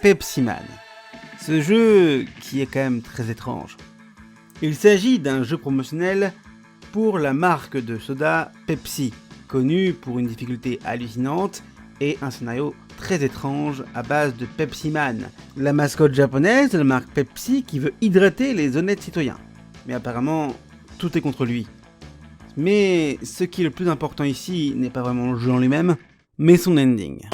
Pepsi Man. Ce jeu qui est quand même très étrange. Il s'agit d'un jeu promotionnel pour la marque de soda Pepsi, connue pour une difficulté hallucinante et un scénario très étrange à base de Pepsi Man, la mascotte japonaise de la marque Pepsi qui veut hydrater les honnêtes citoyens. Mais apparemment, tout est contre lui. Mais ce qui est le plus important ici n'est pas vraiment le jeu en lui-même, mais son ending.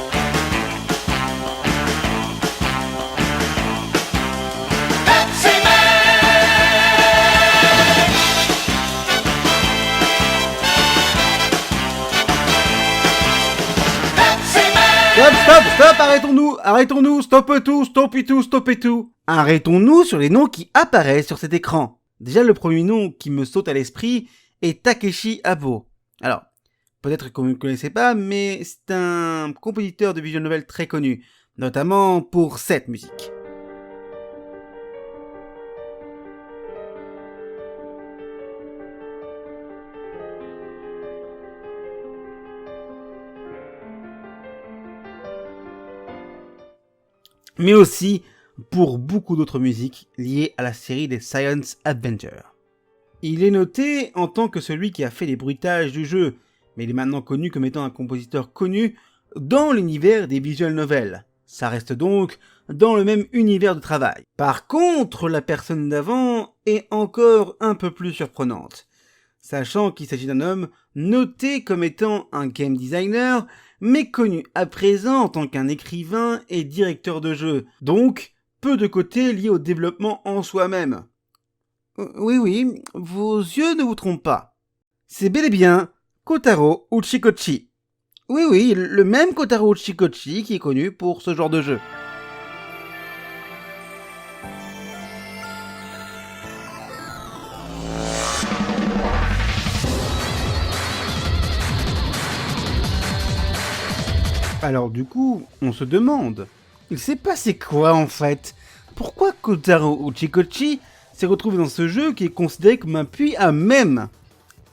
Stop, arrêtons-nous, stoppez tout. Arrêtons-nous sur les noms qui apparaissent sur cet écran. Déjà, le premier nom qui me saute à l'esprit est Takeshi Abo. Alors, peut-être que vous ne le connaissez pas, mais c'est un compositeur de visual novel très connu, notamment pour cette musique. Mais aussi pour beaucoup d'autres musiques liées à la série des Science Adventure. Il est noté en tant que celui qui a fait les bruitages du jeu, mais il est maintenant connu comme étant un compositeur connu dans l'univers des visual novels. Ça reste donc dans le même univers de travail. Par contre, la personne d'avant est encore un peu plus surprenante, sachant qu'il s'agit d'un homme noté comme étant un game designer, mais connu à présent en tant qu'un écrivain et directeur de jeu, donc peu de côté liés au développement en soi-même. Oui, vos yeux ne vous trompent pas. C'est bel et bien Kotaro Uchikochi. Oui, le même Kotaro Uchikochi qui est connu pour ce genre de jeu. Alors du coup, on se demande, il s'est passé quoi en fait? Pourquoi Kotaro Uchikochi s'est retrouvé dans ce jeu qui est considéré comme un puits à mème?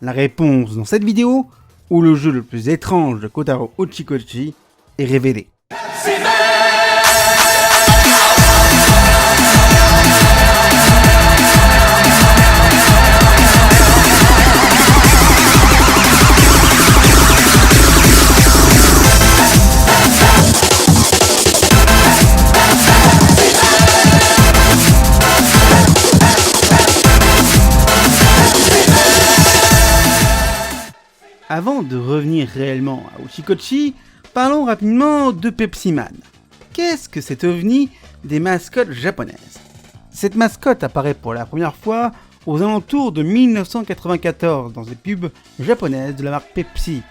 La réponse dans cette vidéo, où le jeu le plus étrange de Kotaro Uchikochi est révélé. Avant de revenir réellement à Uchikochi, parlons rapidement de Pepsi Man. Qu'est-ce que cet ovni des mascottes japonaises? Cette mascotte apparaît pour la première fois aux alentours de 1994 dans des pubs japonaises de la marque Pepsi.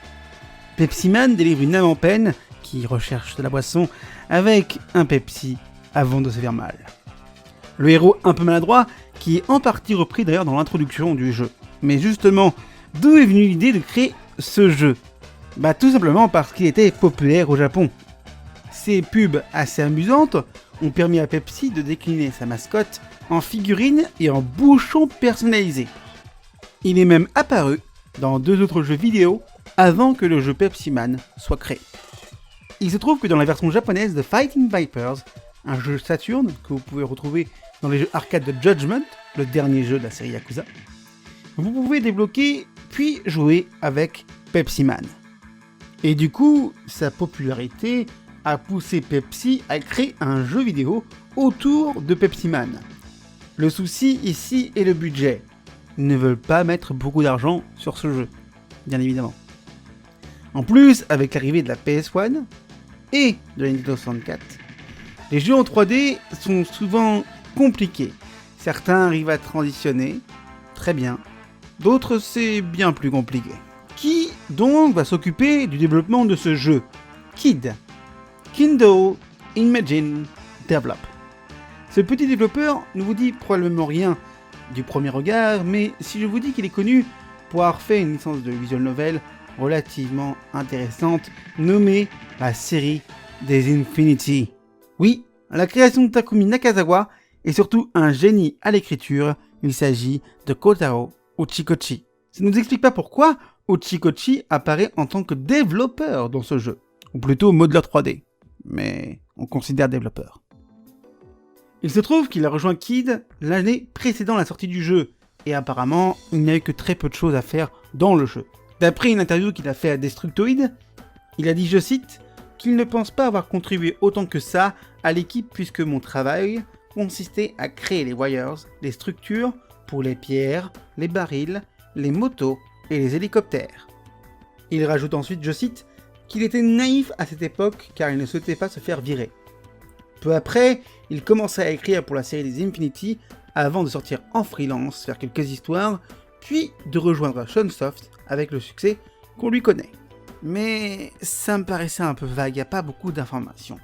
Pepsi Man délivre une âme en peine qui recherche de la boisson avec un Pepsi avant de se faire mal. Le héros un peu maladroit qui est en partie repris d'ailleurs dans l'introduction du jeu. Mais justement, d'où est venue l'idée de créer ce jeu? Tout simplement parce qu'il était populaire au Japon. Ces pubs assez amusantes ont permis à Pepsi de décliner sa mascotte en figurines et en bouchons personnalisés. Il est même apparu dans 2 autres jeux vidéo avant que le jeu Pepsi Man soit créé. Il se trouve que dans la version japonaise de Fighting Vipers, un jeu Saturn que vous pouvez retrouver dans les jeux arcade de Judgment, le dernier jeu de la série Yakuza, vous pouvez débloquer puis jouer avec Pepsi Man. Et du coup, sa popularité a poussé Pepsi à créer un jeu vidéo autour de Pepsi Man. Le souci ici est le budget. Ils ne veulent pas mettre beaucoup d'argent sur ce jeu, bien évidemment. En plus, avec l'arrivée de la PS1 et de la Nintendo 64, les jeux en 3D sont souvent compliqués. Certains arrivent à transitionner, très bien. D'autres, c'est bien plus compliqué. Qui, donc, va s'occuper du développement de ce jeu? Kindle Imagine Develop. Ce petit développeur ne vous dit probablement rien du premier regard, mais si je vous dis qu'il est connu pour avoir fait une licence de visual novel relativement intéressante, nommée la série des Infinity. Oui, la création de Takumi Nakazawa est surtout un génie à l'écriture, il s'agit de Kotaro Uchikochi. Ça ne nous explique pas pourquoi Uchikochi apparaît en tant que développeur dans ce jeu, ou plutôt modeleur 3D, mais on considère développeur. Il se trouve qu'il a rejoint Kid l'année précédant la sortie du jeu, et apparemment, il n'a eu que très peu de choses à faire dans le jeu. D'après une interview qu'il a fait à Destructoid, il a dit, je cite, qu'il ne pense pas avoir contribué autant que ça à l'équipe puisque mon travail consistait à créer les wires, les structures pour les pierres, les barils, les motos et les hélicoptères. Il rajoute ensuite, je cite, qu'il était naïf à cette époque car il ne souhaitait pas se faire virer. Peu après, il commença à écrire pour la série des Infinity avant de sortir en freelance, faire quelques histoires, puis de rejoindre Shunsoft avec le succès qu'on lui connaît. Mais ça me paraissait un peu vague, il n'y a pas beaucoup d'informations.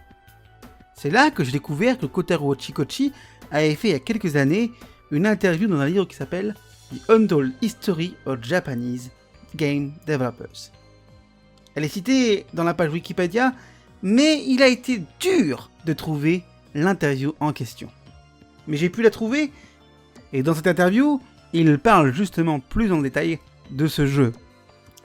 C'est là que j'ai découvert que Kotaro Chikochi avait fait il y a quelques années une interview dans un livre qui s'appelle The Untold History of Japanese Game Developers. Elle est citée dans la page Wikipédia, mais il a été dur de trouver l'interview en question. Mais j'ai pu la trouver, et dans cette interview, il parle justement plus en détail de ce jeu.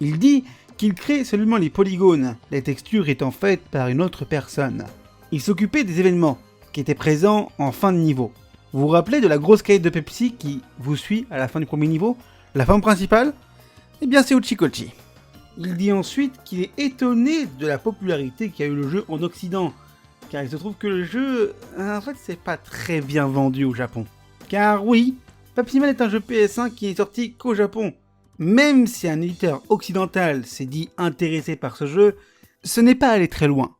Il dit qu'il crée seulement les polygones, les textures étant faites par une autre personne. Il s'occupait des événements qui étaient présents en fin de niveau. Vous vous rappelez de la grosse caisse de Pepsi qui vous suit à la fin du premier niveau, la forme principale? Eh bien c'est Uchikochi. Il dit ensuite qu'il est étonné de la popularité qu'a eu le jeu en Occident, car il se trouve que le jeu, en fait, c'est pas très bien vendu au Japon. Car oui, Pepsi Man est un jeu PS1 qui est sorti qu'au Japon. Même si un éditeur occidental s'est dit intéressé par ce jeu, ce n'est pas allé très loin.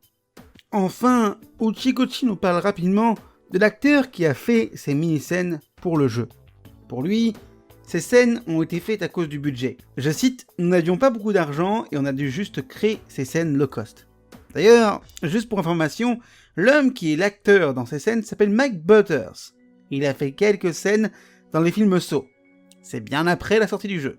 Enfin, Uchikochi nous parle rapidement de l'acteur qui a fait ces mini-scènes pour le jeu. Pour lui, ces scènes ont été faites à cause du budget. Je cite, « Nous n'avions pas beaucoup d'argent et on a dû juste créer ces scènes low cost. » D'ailleurs, juste pour information, l'homme qui est l'acteur dans ces scènes s'appelle Mike Butters. Il a fait quelques scènes dans les films Saw. C'est bien après la sortie du jeu.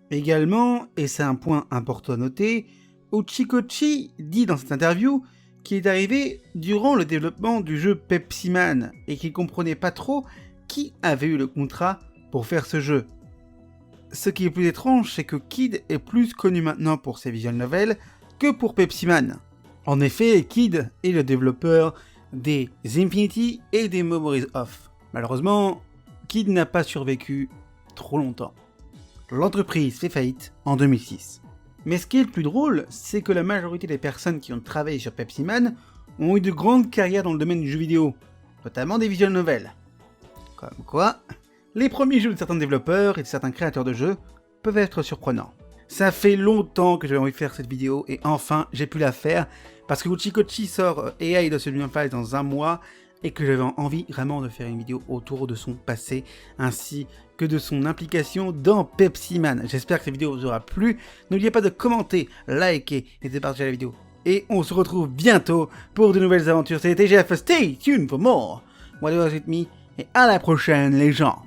Également, et c'est un point important à noter, Uchikochi dit dans cette interview qu'il est arrivé durant le développement du jeu Pepsi Man et qu'il comprenait pas trop qui avait eu le contrat pour faire ce jeu. Ce qui est plus étrange, c'est que Kid est plus connu maintenant pour ses visual novels que pour Pepsi Man. En effet, Kid est le développeur des Infinity et des Memories of. Malheureusement, Kid n'a pas survécu trop longtemps. L'entreprise fait faillite en 2006. Mais ce qui est le plus drôle, c'est que la majorité des personnes qui ont travaillé sur Pepsi Man ont eu de grandes carrières dans le domaine du jeu vidéo, notamment des visual novels. Comme quoi, les premiers jeux de certains développeurs et de certains créateurs de jeux peuvent être surprenants. Ça fait longtemps que j'avais envie de faire cette vidéo et enfin j'ai pu la faire parce que Uchikochi sort AI de Subliminal Files dans un mois et que j'avais envie vraiment de faire une vidéo autour de son passé ainsi que de son implication dans Pepsi Man. J'espère que cette vidéo vous aura plu. N'oubliez pas de commenter, liker et de partager la vidéo. Et on se retrouve bientôt pour de nouvelles aventures. C'était TGF, stay tuned for more. What was it me? Et à la prochaine les gens.